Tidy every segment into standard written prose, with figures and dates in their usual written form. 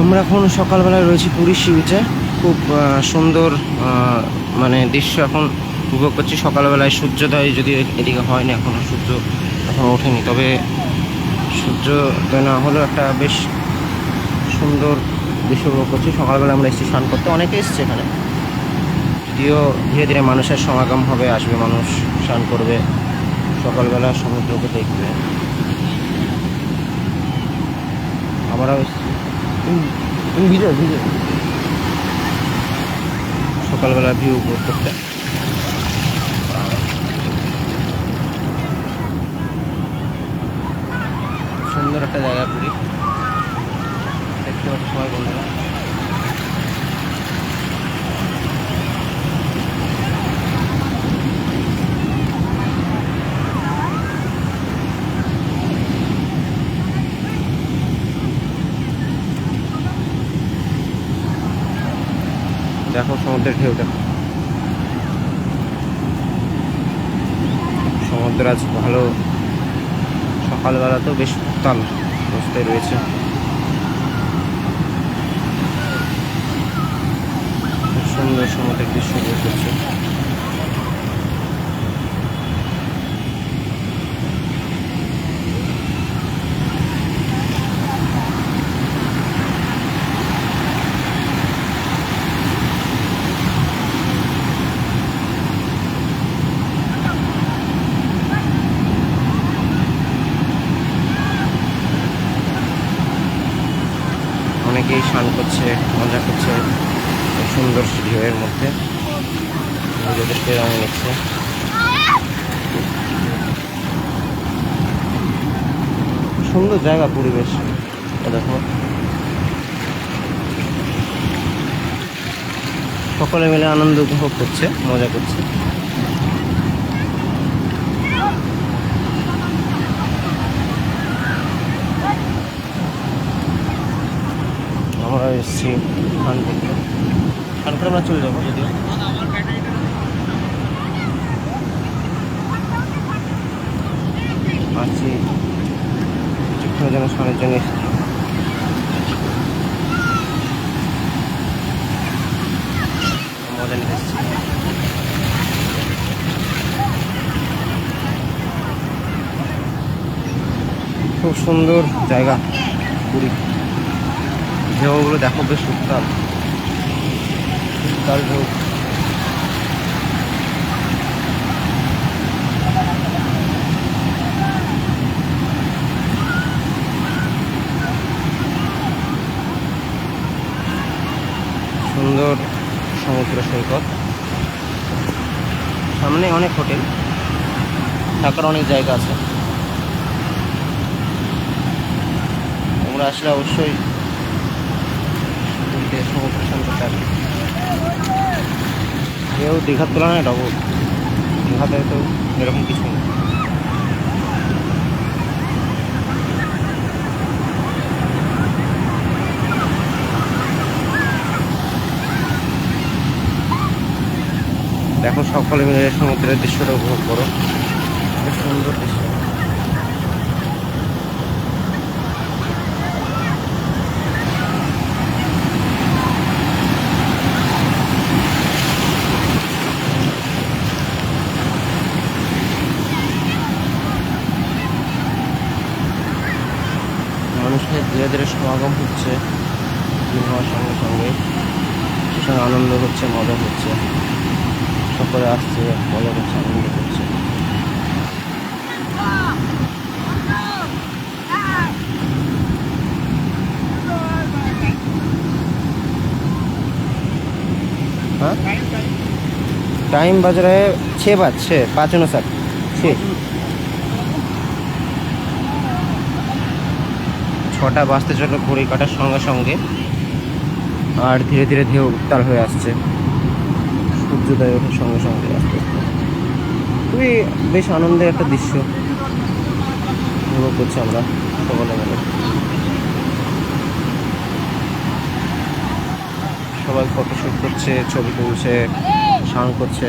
আমরা এখন সকালবেলায় রয়েছি পুরী সি বিচে। খুব সুন্দর মানে দৃশ্য এখন উপভোগ করছি। সকালবেলায় সূর্যোদয় যদি এদিকে হয়নি, এখনও সূর্য এখন ওঠেনি, তবে সূর্যোদয় না হলেও একটা বেশ সুন্দর দৃশ্য উপভোগ করছি। সকালবেলা আমরা এসেছি স্নান করতে, অনেকে এসছে এখানে, যদিও ধীরে ধীরে মানুষের সমাগম হবে, আসবে মানুষ, স্নান করবে, সকালবেলা সমুদ্রকে দেখবে। আমরাও এসেছি, তুমি ভিজো সকালবেলা ভিউ উপভোগ করতে। সুন্দর একটা জায়গা পুরী, দেখতে পাচ্ছি সবাই বন্ধুরা। দেখো সমুদ্রের ঢেউ, দেখো সমুদ্র আজ ভালো, সকালবেলা তো বেশ উত্তাল অবস্থায় রয়েছে। খুব সুন্দর সমুদ্রের দৃশ্য উপভোগ করছে। অনেকেই স্নান করছে, মজা করছে এই সুন্দর ঢেউয়ের মধ্যে, নিজেদেরকে রং নিচ্ছে। সুন্দর জায়গা, পরিবেশ দেখো। সকলে মিলে আনন্দ উপভোগ করছে, মজা করছে। আমরা এসেছি স্নান করতে, স্নান করে আমরা চলে যাবো, যদিও আছি কিছুক্ষণের জন্য স্নানের জন্য এসেছি। মজা নিতে এসেছি। খুব সুন্দর জায়গা পুরী, ঢেউগুলো দেখো বেশ উত্তাল ঢেউ। সুন্দর সমুদ্র সৈকত, সামনে অনেক হোটেল, থাকার অনেক জায়গা আছে। তোমরা আসলে অবশ্যই সমুদ্র স্নান করতে আসবে। কেউ দীঘার তুলনায় ডবল, দীঘাতে তো এরকম কিছু নেই। দেখো সকলে মিলে সমুদ্রের দৃশ্যটা উপভোগ করো, বেশ সুন্দর দৃশ্য। মানুষের ধীরে ধীরে সমাগম হচ্ছে, হওয়ার সঙ্গে সঙ্গে ভীষণ আনন্দ হচ্ছে, মজা হচ্ছে, সকলে আসছে, মজা করছে, আনন্দ করছে। हाँ टाइम बज रहे 6 बज 6 5:59 6 6টা বাজতে চলো ঘড়ি কাটার সঙ্গে সঙ্গে, আর ধীরে ধীরে ঢেউ উত্তাল হয়ে আসছে সূর্যোদয় ওঠার সঙ্গে সঙ্গে আস্তে আস্তে। খুবই বেশ আনন্দের একটা দৃশ্য উপভোগ করছি আমরা সকলে মিলে। সবাই ফটোশ্যুট করছে, ছবি তুলছে, স্নান করছে,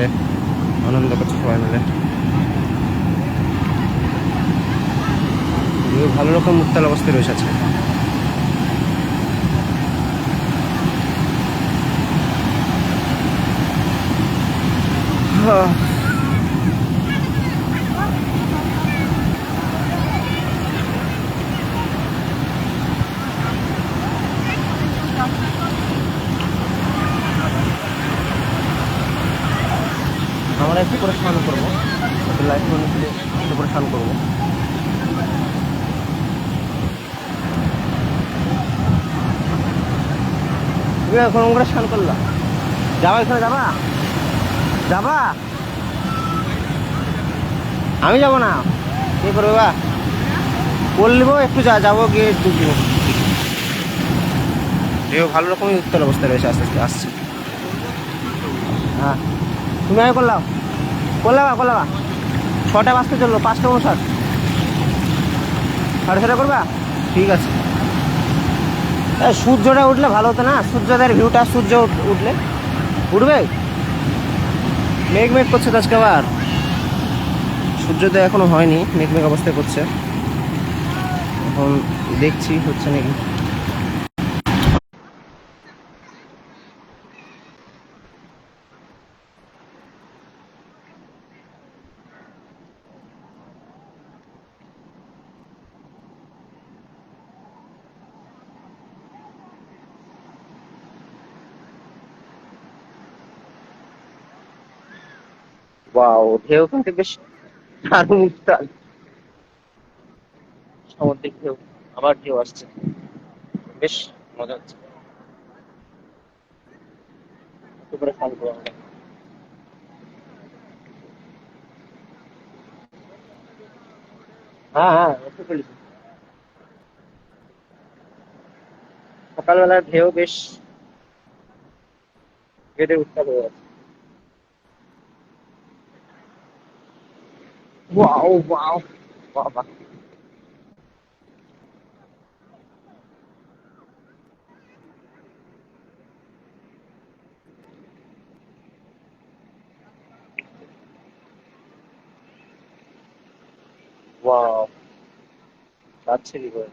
আনন্দ করছে সবাই মিলে। ভালো রকম উত্তাল অবস্থায় রয়েছে আজকে। একটু করে স্নান করবো, একটু লাইট নিয়ে একটু করে স্নান করবো। তুমি এখন করে স্নান করলা, যাবা এখানে যাবা, যাবা? আমি যাবো না, কে করবে বা? বলবো একটু যাবো, গিয়ে ডুববো। ঢেউ ভালো রকমই উত্তাল অবস্থায় রয়েছে, আস্তে আস্তে আসছে। হ্যাঁ, তুমি আগে করলাম, করলাম 6টা বাজতে চললো, 5টা 59। 6:30 করবা? ঠিক আছে। সূর্যটা উঠলে ভালো হতো না, সূর্যোদয়ের ভিউটা, সূর্য উঠলে। উঠবে? মেঘ মেঘ করছে তো আজকে আবার, সূর্যোদয় এখনো হয়নি, মেঘ মেঘ অবস্থায় করছে। এখন দেখছি হচ্ছে নাকি। ওয়াও, ঢেউ কিন্তু বেশ দারুণ উত্তাল, সামুদ্রিক ঢেউ, আবার ঢেউ আসছে, বেশ মজা হচ্ছে। একটু করে ফোন করবো আমরা। হ্যাঁ হ্যাঁ, একটু ফেলেছি। সকালবেলার ঢেউ বেশ কেটে উত্তাল হয়ে আছে। ওয়াও ওয়াও, বাবা, ওয়াও, যাচ্ছে কি করে?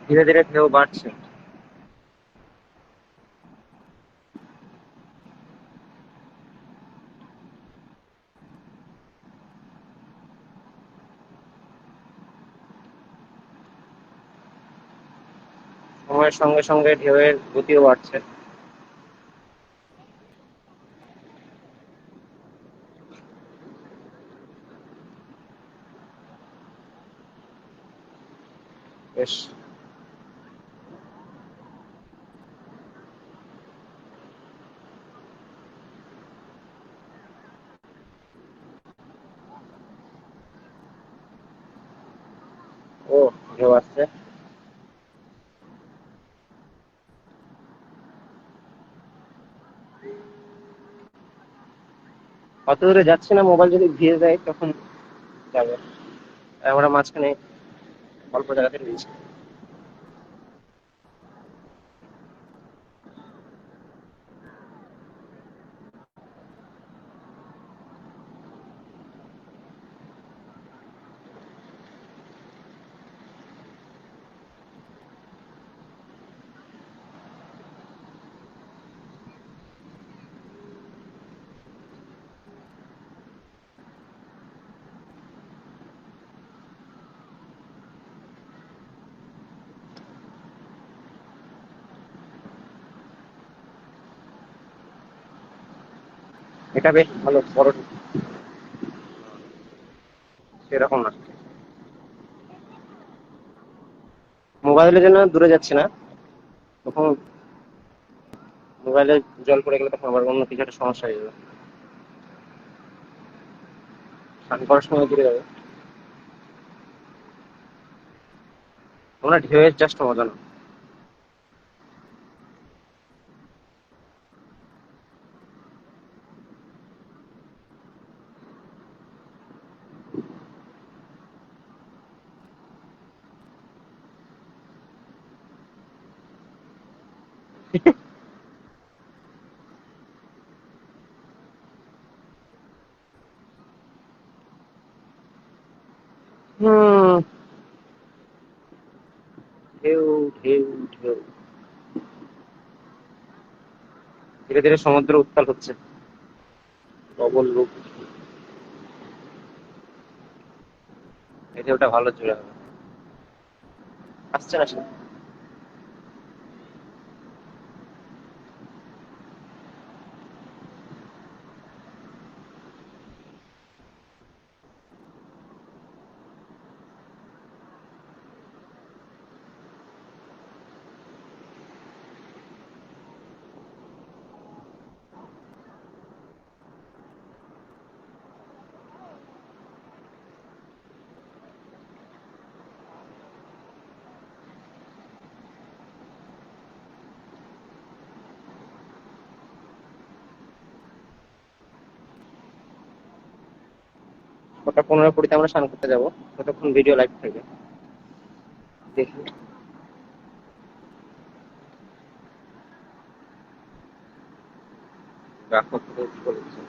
ধীরে ধীরে ঢেউ বাড়ছে। সময়ের সঙ্গে সঙ্গে ঢেউয়ের গতিও বাড়ছে। বেশ। ও, ঢেউ আসছে। অত দূরে যাচ্ছি না, মোবাইল যদি ভিজে যায় তখন যাবে। আমরা মাঝখানে অল্প জায়গাতে রয়েছি। এটা বেশ ভালো বড়, সেরকম না। মোবাইলের জন্য দূরে যাচ্ছি না, তখন মোবাইলে জল পড়ে গেলে তখন আবার অন্য কিছু একটা সমস্যা হয়ে যাবে। স্নান করার সময় দূরে যাবে। তোমরা ঢেউয়ের জাস্ট মজা না। হুম, ঢেউ ঢেউ ধীরে ধীরে সমুদ্র উত্তাল হচ্ছে, প্রবল রূপ। এই ঢেউটা ভালো জোরে হবে, আসছে না সে। ওটা 15-20 আমরা স্নান করতে যাবো, ততক্ষণ ভিডিও লাইভ থাকবে, দেখি। রাখো তো, কি বলেছে।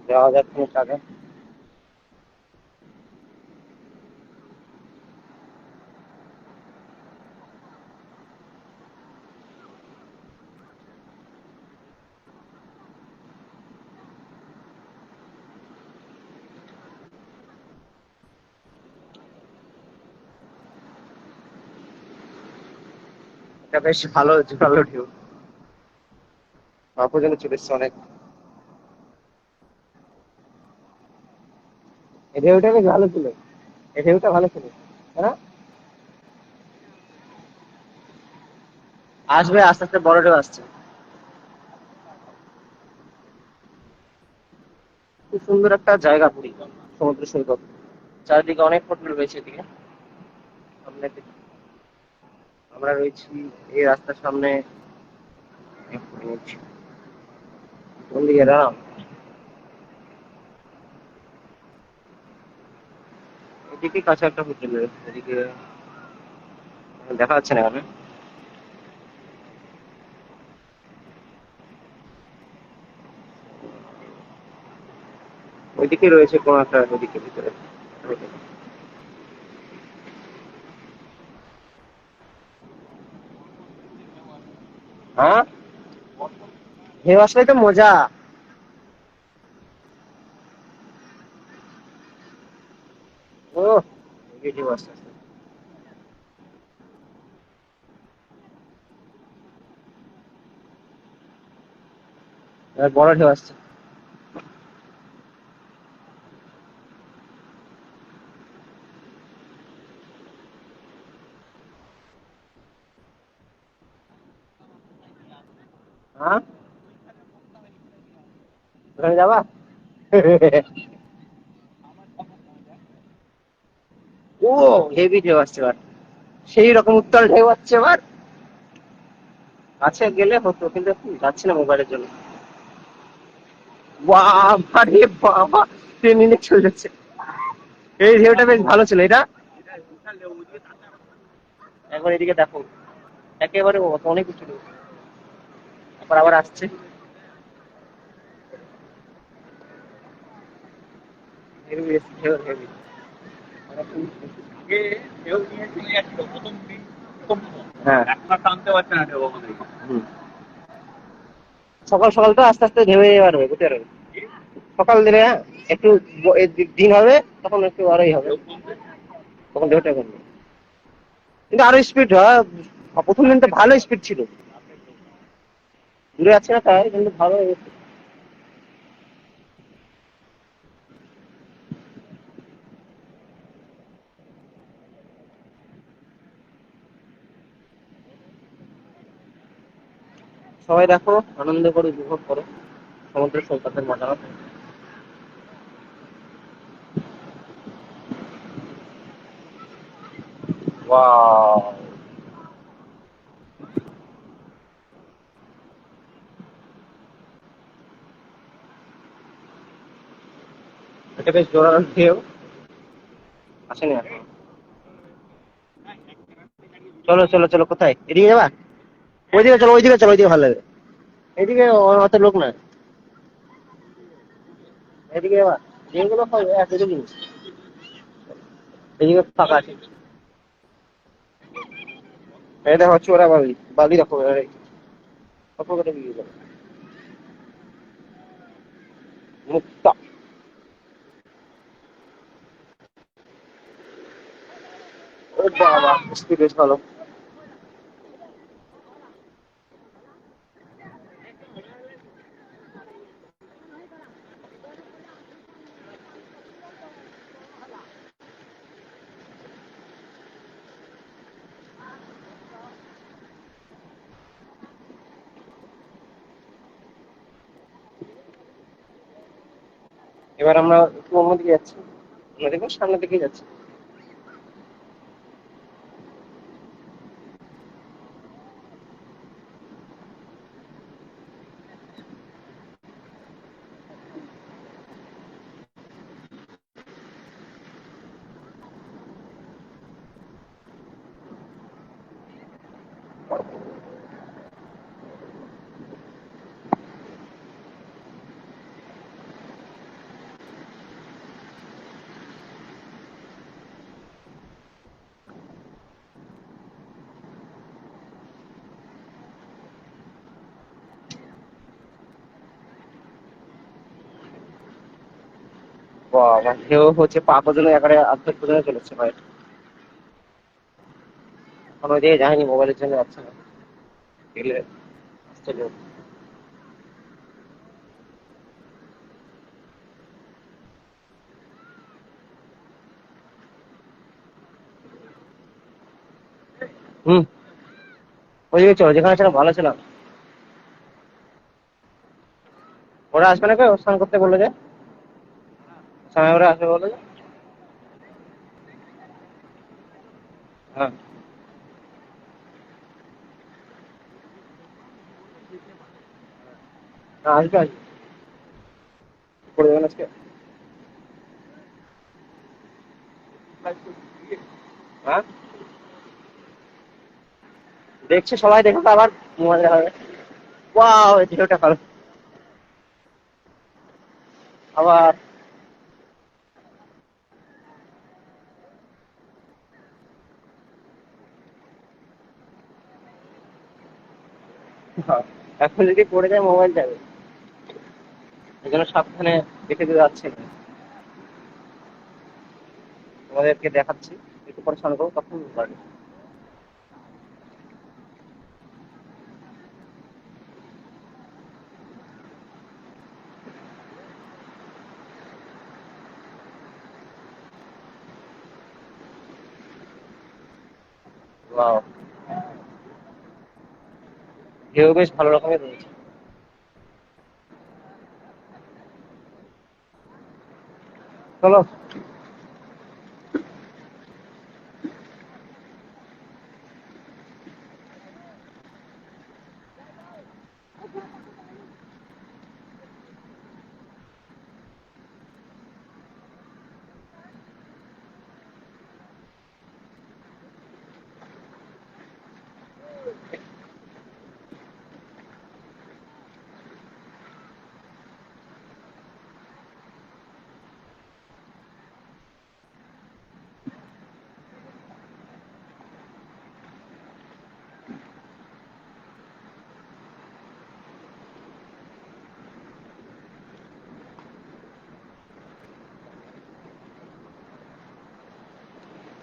যাওয়া যাক খানিক আগে। এটা বেশ ভালো জোরালো ঢেউ, পর্যন্ত চলে এসছে অনেক। এই ঢেউটা বেশ ভালো ছিল, এই ঢেউটা ভালো ছিল, তাই না? আসবে আস্তে আস্তে, বড় ঢেউ আসছে। খুব সুন্দর একটা জায়গা পুরী, সমুদ্র সৈকত, চারিদিকে অনেক হোটেল রয়েছে এদিকে। সামনে আমরা রয়েছি এই রাস্তার সামনে। এক মিনিট, কোন দিকে দাঁড়াও, এদিকে কাছে একটা হোটেল, এদিকে দেখা যাচ্ছে না এখানে। ওইদিকে রয়েছে কোন একটা, ওইদিকে ভিতরে হোটেল। হ্যাঁ, ঢেউ আসলে তো মজা। ও, এই ঢেউ আসছে আসছে। এবার বড় ঢেউ আসছে। হ্যাঁ, ওখানে যাবা? ও, হেভি ঢেউ আসছে এবার, সেই রকম উত্তাল ঢেউ আসছে এবার। কাছে গেলে হতো, কিন্তু এখন যাচ্ছি না মোবাইলের জন্য। বাবা রে বাবা, ট্রেন নিয়ে চলে যাচ্ছে। এই ঢেউটা বেশ ভালো ছিল এটা। এখন এদিকে দেখো, একেবারে অনেক উঁচু ঢেউ। তারপর আবার আসছে। হেভি ঢেউ, হেভি। হ্যাঁ, হুম। সকাল সকাল তো আস্তে আস্তে ঢেউ এবার হবে, বুঝতে পারবে। সকাল দিলে হ্যাঁ, একটু দিন হবে, তখন একটু আরোই হবে, তখন ঢেউটা কমবে। কিন্তু আরো স্পিড হয়, প্রথম দিন তো ভালো স্পিড ছিল, দূরে যাচ্ছে না তাই, কিন্তু ভালো। সবাই দেখো, আনন্দ করো, উপভোগ করো সমুদ্র সৈকতের মজা। ওয়াও, এটা বেশ জোরালো ঢেউ। আসেনি এখন। চলো চলো চলো, কোথায়, এদিকে যাবা? ওইদিকে চলো, ওইদিকে চলো, ওইদিকে ভালো লাগবে। এদিকে অত লোক নাই। এদিকে যাবা? যেগুলো হয় একই জিনিস। এদিকে ফাঁকা আছে। এই দেখো চোরা বালি, বালি দেখো, এই কত করে বিক্রি করে। মুক্তা। ও বাবা, স্পিড বেশ ভালো। এবার আমরা একটু অন্যদিকে যাচ্ছি, অন্যদিকে সামনের দিকে যাচ্ছি। বাবা, ঢেউ হচ্ছে পা পর্যন্ত, একেবারে অর্ধেক পর্যন্ত চলেছে ভাই। এখন ওইদিকে যায়নি, মোবাইলের জন্য যাচ্ছে না। গেলে আসতে ঢেউ। হুম, ওইদিকে চলো, যেখানে ছিলাম ভালো ছিলাম। ওরা আসবে না, কেউ স্নান করতে বললো যে, সময় ওরা আসবে বললো যে। হ্যাঁ, হ্যাঁ, আসবে আসবে। করে দেবেন আজকে। হ্যাঁ, দেখছে সবাই, দেখো তো আবার মোবাইল দেখা হবে। ওয়াও, এই ঢেউটা ভালো। আবার এখন যদি পড়ে যায় মোবাইল যাবে, এই জন্য সাবধানে দেখে দিয়ে যাচ্ছে। তোমাদেরকে দেখাচ্ছি, একটু পরে স্নান করবো তখন পারবে। ওয়াও, ঢেউ বেশ ভালো রকমের রয়েছে। চলো।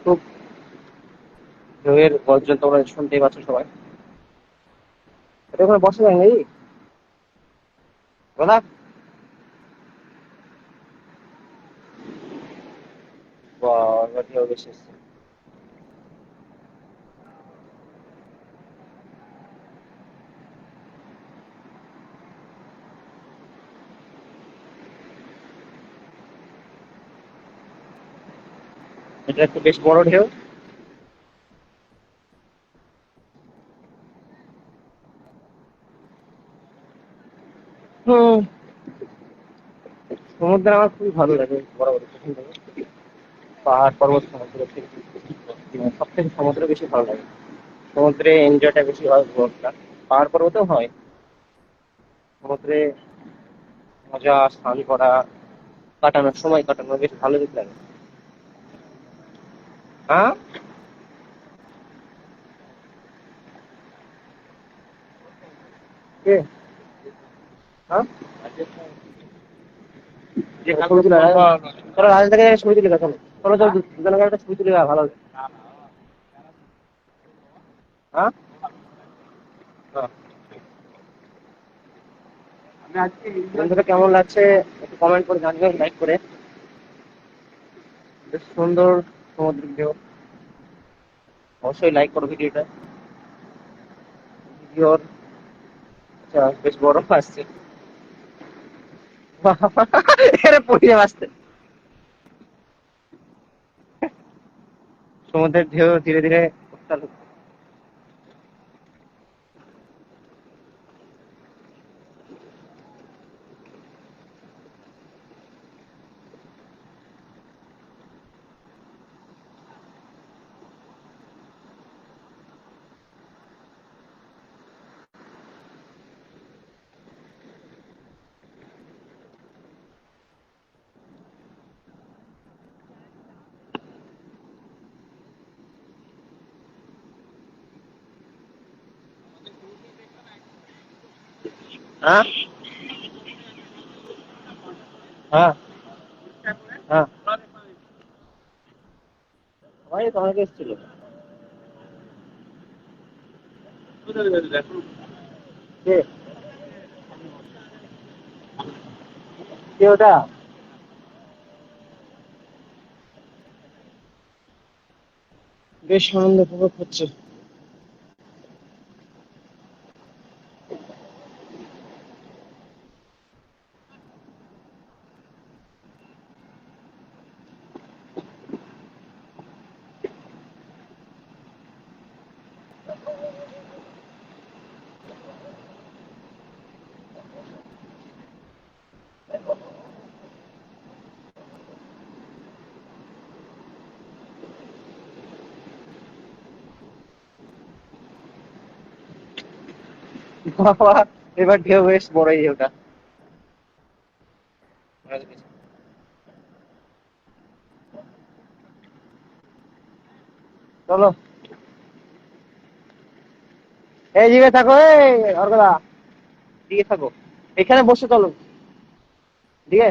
খুব ঢেউয়ের গর্জন তোমরা শুনতেই পাচ্ছ সবাই। এটা ওখানে বসা যায় নাকি দাদা? বাহ, এবার ঢেউ বেশি এসছে। এটা একটু বেশ বড় ঢেউ। হুম, সমুদ্র আমার খুবই ভালো লাগে বরাবর পছন্দ লাগে। পাহাড় পর্বত সমুদ্রের থেকে সব থেকে সমুদ্র বেশি ভালো লাগে। সমুদ্রে এনজয়টা বেশি হয় ঘোরাটা। পাহাড় পর্বতেও হয়, সমুদ্রে মজা স্নান করা, কাটানোর সময় কাটানো বেশ ভালো দিক লাগে। হ্যাঁ, কে? হ্যাঁ, যে ছবি তুলে তোরা রাজ থেকে ছবি তুলে গেছো, তোরা তো দুজনের একটা ছবি তুলে ভালো লাগে। হ্যাঁ, হ্যাঁ। বন্ধুরা কেমন লাগছে একটু কমেন্ট করে জানিও, লাইক করে। বেশ সুন্দর সমুদ্রের ঢেউ। অবশ্যই লাইক করো ভিডিওটা। ভিডিওর বেশ বড় আসছে। এরা পড়ে আসছে। সমুদ্রের ঢেউ ধীরে ধীরে উত্তাল হচ্ছে। হ্যাঁ, হ্যাঁ, হ্যাঁ, সবাই তো অনেকে এসেছিল। কে? কে ওটা? বেশ আনন্দ উপভোগ হচ্ছে। বাবা, এবার ঢেউ বেশ বড়ই ওটা। চলো, এই দিকে থাকো, এই অর্গদা, দিকে থাকো, এখানে বসে চলো, দিকে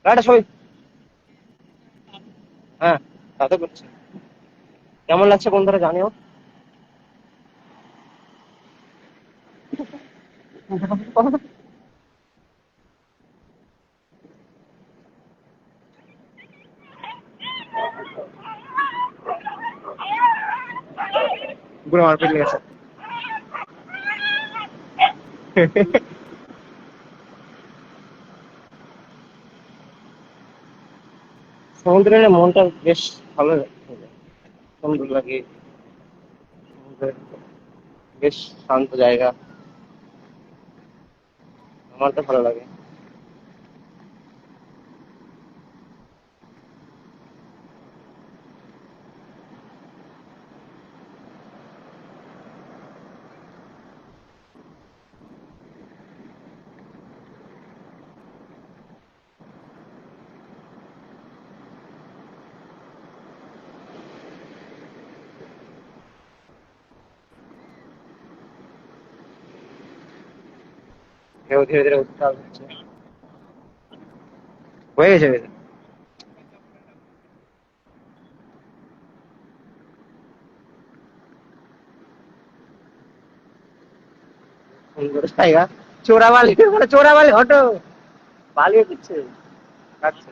গাড়িটা সই। হ্যাঁ, তা তো করছে। কেমন লাগছে বন্ধুরা জানিও। পুরো মারপিট লেগেছে। সমুদ্রে এলে মনটা বেশ ভালো লাগে, সুন্দর লাগে। সমুদ্রের বেশ শান্ত জায়গা, আমার তো ভালো লাগে। ঢেউ ধীরে ধীরে উত্তাল হচ্ছে। হয়ে গেছে বেশ। সুন্দর জায়গা। চোরাবালি, মানে চোরাবালি হটো, বালি দিচ্ছে, কাটছে,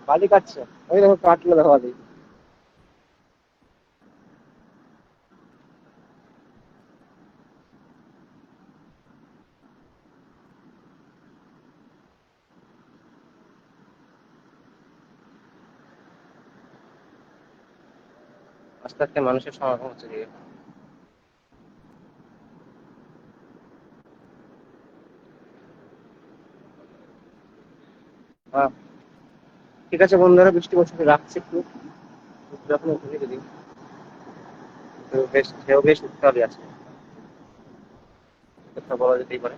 বালি কাটছে। ওই দেখো কাটলো, দেখো বালি। আস্তে আস্তে মানুষের সমাগম হচ্ছে দিকে। আহ, ঠিক আছে বন্ধুরা, বৃষ্টি পড়ছে, রাখছি একটু। যখন উঠে যদি তো বেশ ঢেউ বেশ উত্তালই আছে, কথা বলা যেতেই পারে।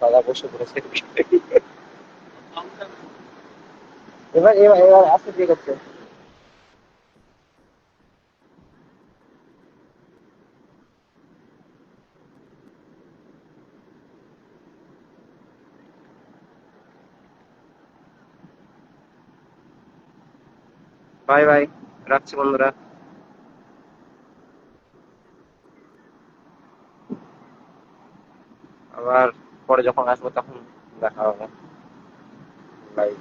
দাদা বসে পড়েছে। এবার এবার এবার আস্তে দিয়ে করছে। বাই বাই, রাখছি বন্ধুরা। আবার পরে যখন আসবো তখন দেখা হবে লাইভ।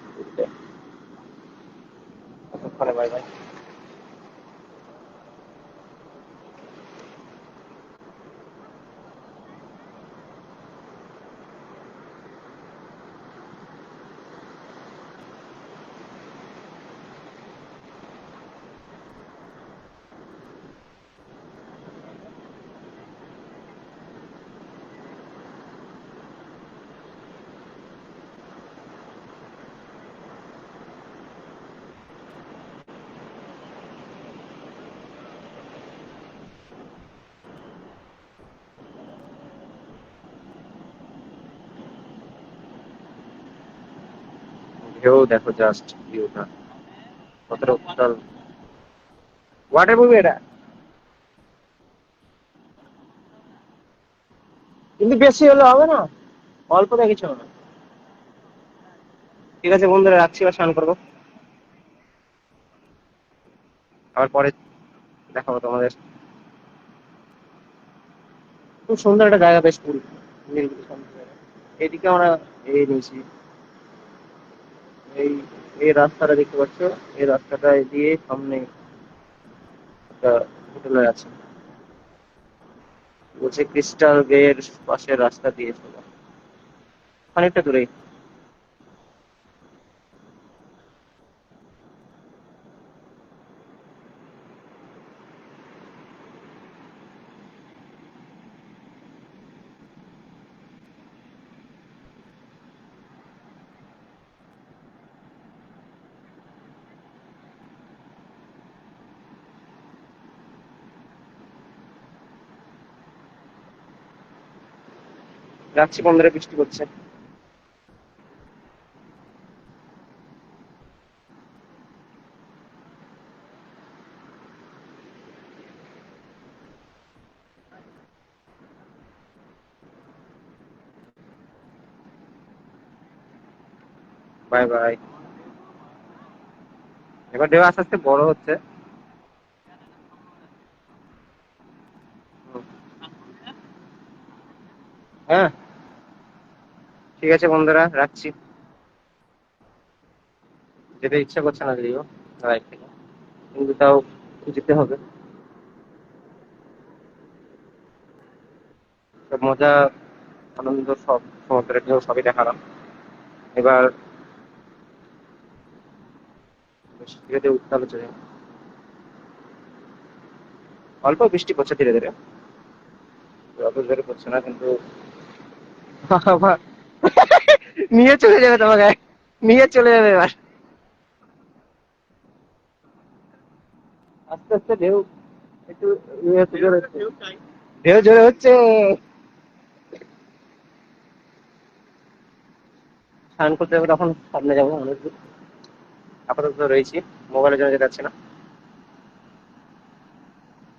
ততক্ষণে বাই বাই। ঢেউ দেখো, জাস্ট ভিউটা কতটা উত্তাল। ওয়াটার মুভি এটা, কিন্তু বেশি হলে হবে না, অল্প দেখেছো না। ঠিক আছে বন্ধুরা, রাখছি, এবার স্নান করবো। আবার পরে দেখাবো তোমাদের। খুব সুন্দর একটা জায়গা, বেশ পুরী, নীলগিরি সুন্দর জায়গা। এইদিকে আমরা এই নিয়েছি, এই এই রাস্তাটা দেখতে পাচ্ছ, এই রাস্তাটা দিয়ে সামনে একটা হোটেলে আছে, বলছে ক্রিস্টাল বের পাশের রাস্তা দিয়ে চলো, খানিকটা দূরেই। রাখছি বন্ধুরা, বৃষ্টি করছে। Bye bye. এবার ঢেউ আস্তে আস্তে বড় হচ্ছে। হুম, হ্যাঁ, ঠিক আছে বন্ধুরা, রাখছি। যেতে ইচ্ছা করছে না যদিও লাইফ থেকে, কিন্তু তাও যেতে হবে। সব মজা, আনন্দ, সব সমুদ্রের ঢেউ সবই দেখালাম। এবার ধীরে ধীরে উত্তাল হচ্ছে। অল্প বৃষ্টি পড়ছে ধীরে ধীরে, অত জোরে পড়ছে না কিন্তু। বাবা, নিয়ে চলে যাবে তোমাকে, নিয়ে চলে যাবে এবার। আস্তে আস্তে ঢেউ একটু ইয়ে হচ্ছে, জোরে হচ্ছে, ঢেউ জোরে হচ্ছে। স্নান করতে হবে, তখন সামনে যাবো অনেক দূর। আপাতত রয়েছি, মোবাইলের জন্য যেতে যাচ্ছি না।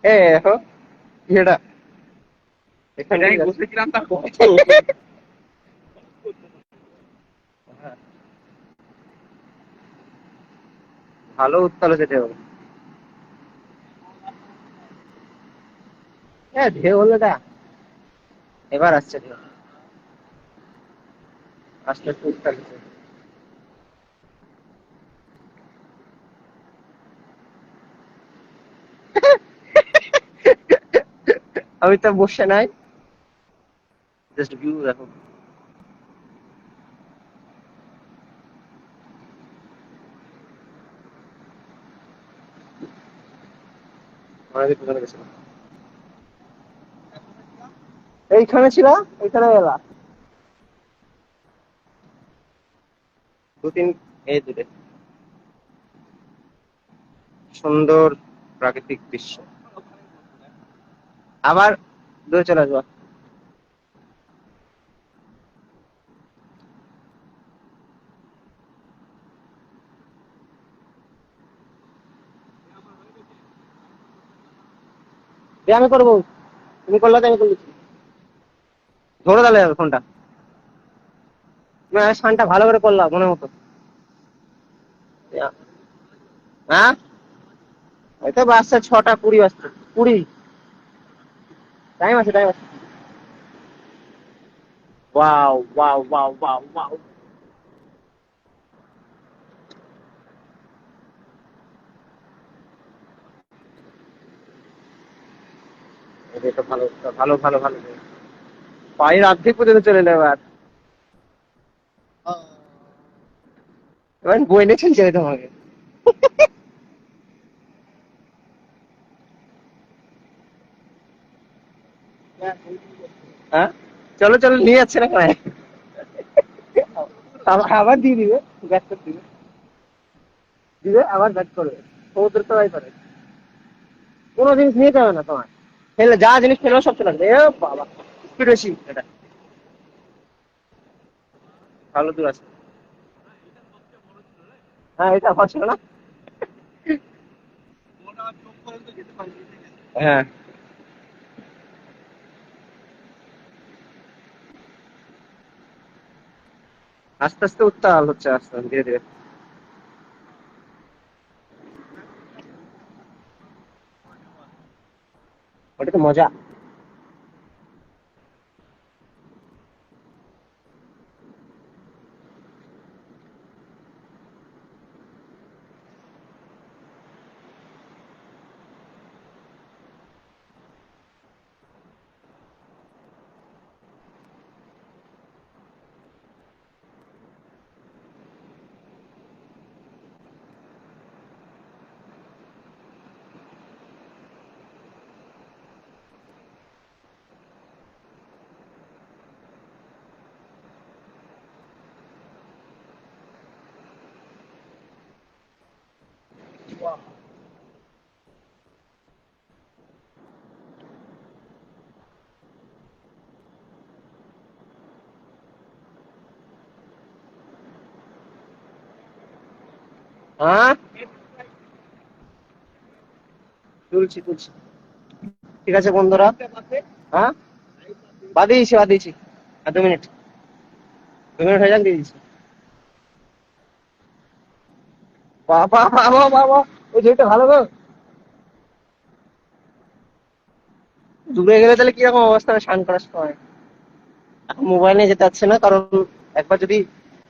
এ দেখো এটা, এখানে বসেছিলাম তারপর। ভালো উত্তাল হচ্ছে ঢেউ। হ্যাঁ, ঢেউ হলো না, এবার আসছে ঢেউ, আস্তে আস্তে উত্তাল হচ্ছে। আমি তো বসে নাই, জাস্ট ভিউ দেখো। অনেকদিন পেছনে গেছিলাম, এইখানে ছিল, এইখানে এলা দু তিন, এই দূরে সুন্দর প্রাকৃতিক দৃশ্য। আবার দূরে চলে আসবো। দিয়ে আমি করবো, তুমি করলে তো আমি করলি, ধরে তাহলে যাবে ফোনটা। তুমি সানটা ভালো করে করলাম মনের মতো। হ্যাঁ, এই তো বাজছে 6টা 20 বাজছে, 20, টাইম আছে টাইম আছে। Wow wow wow wow wow. এটা ভালো, ভালো ভালো ভালো। পায়ের অর্ধেক পর্যন্ত চলে এলো এবার। এবার বই নিয়ে চলছে তোমাকে। হ্যাঁ, চলো চলো, নিয়ে যাচ্ছে না কেন? আবার দিয়ে দিবে, ব্যাক করে দিবে, দিবে আবার ব্যাক করবে। সমুদ্র তো পারে, কোনো জিনিস নিয়ে যাবে না তোমার, ফেলে যা জিনিস ফেলো সব চলে আসবে। এ বাবা, স্পিড বেশি এটা, ভালো দূর আছে। হ্যাঁ, এটা আমার ছিল না। হ্যাঁ, আস্তে আস্তে উত্তাল হচ্ছে, আস্তে আস্তে ধীরে ধীরে। ওটা তো মজা। হ্যাঁ, তুলছি তুলছি। ঠিক আছে বন্ধুরা। হ্যাঁ, বাদ দিয়েছি বাদ দিয়েছি। আর 2 মিনিট, 2 মিনিট হয়ে যাক, দিয়ে দিচ্ছি। বাবা বাবা বাবা, ওই যেটা ভালো গো। দূরে গেলে তাহলে কিরকম অবস্থা হবে স্নান করার সময়? এখন মোবাইল নিয়ে যেতে পারছে না, কারণ একবার যদি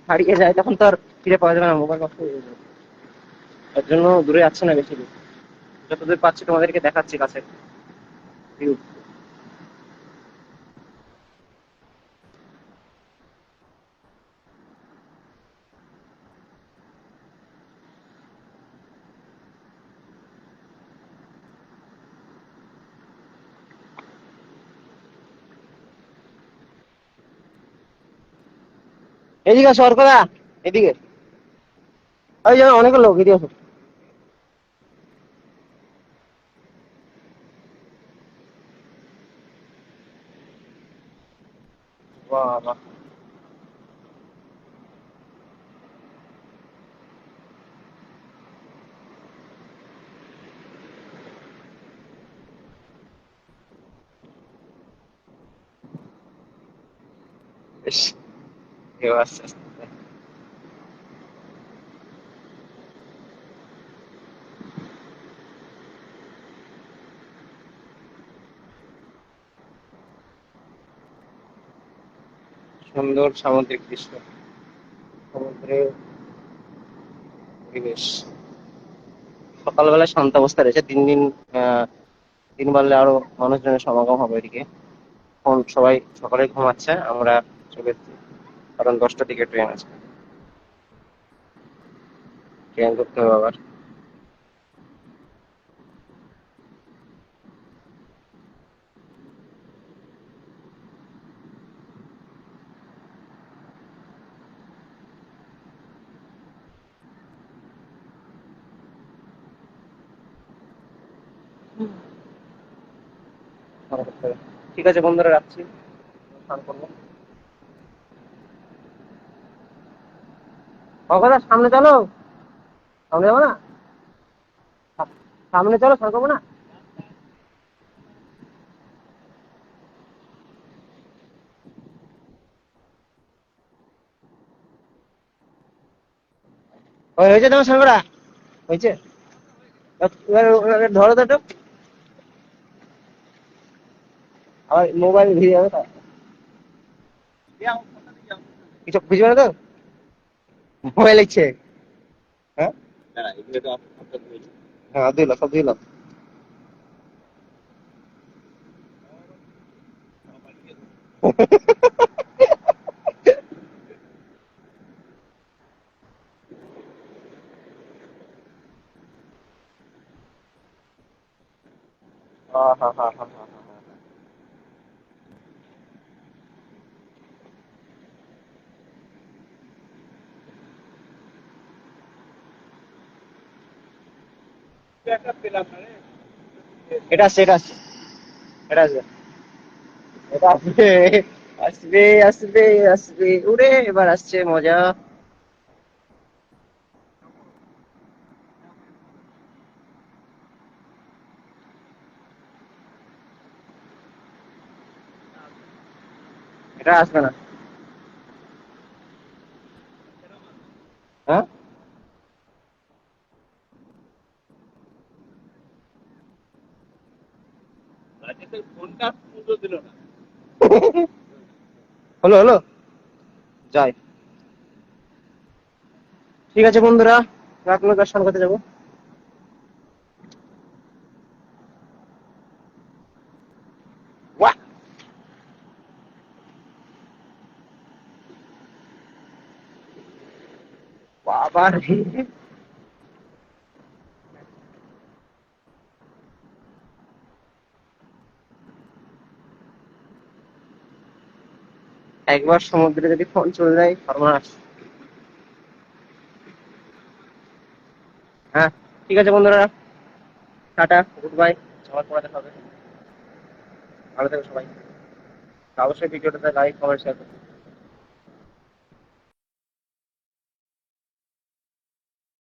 হারিয়ে যায় তখন তো আর ফিরে পাওয়া যাবে না, মোবাইল নষ্ট হয়ে যাবে। তার জন্য দূরে যাচ্ছে না বেশি দূর, যতদূর পাচ্ছি তোমাদেরকে দেখাচ্ছি কাছে ভিউ। এদিকে আসো অর্কদা, এদিকে। ওই যে অনেক লোক, এদিকে আসো। বাবা, বেশ, কেউ আসছে আস্তে আস্তে। সুন্দর সামুদ্রিক দৃশ্য, সমুদ্রের পরিবেশ, সকালবেলায় শান্ত অবস্থা রয়েছে। দিন দিন দিন বাড়লে আরো মানুষজনের সমাগম হবে এদিকে। এখন সবাই সকালে ঘুমাচ্ছে, আমরা চলে এসেছি, কারণ 10টার দিকে ট্রেন আছে, ট্রেন ধরতে হবে আবার। ঠিক আছে বন্ধুরা, রাখছি, স্নান করবো। কথা, সামনে চলো, সামনে যাবো না? সামনে চলো, স্নান করবো না? হয়েছে তোমার স্নান করা? হয়েছে? এবার ধরো তো একটু, আবার মোবাইল ভিজে যাবে তো। কিছু বুঝবে না তো? মোবাইল লিখছে। হ্যাঁ, হ্যাঁ, দিলাম, সব দিলাম। হ্যাঁ, হ্যাঁ, হ্যাঁ, হ্যাঁ, হ্যাঁ, হ্যাঁ, হ্যাঁ। এটা আসছে, এটা আসছে, এটা আসবে, এটা আসবে, আসবে, আসবে, আসবে, উড়ে এবার আসছে মজা। এটা আসবে না। হ্যাঁ। হলো, হলো, যাই। ঠিক আছে বন্ধুরা, রাখলো, দর্শন করতে যাবো। ওয়া, বাবা রে। একবার সমুদ্রে যদি ফোন চলে যায় সর্বনাশ। হ্যাঁ, ঠিক আছে বন্ধুরা, টাটা, গুড বাই, সবার পরে দেখা হবে। ভালো থেকো সবাই, অবশ্যই ভিডিওটাতে লাইক কমেন্ট শেয়ার করুন।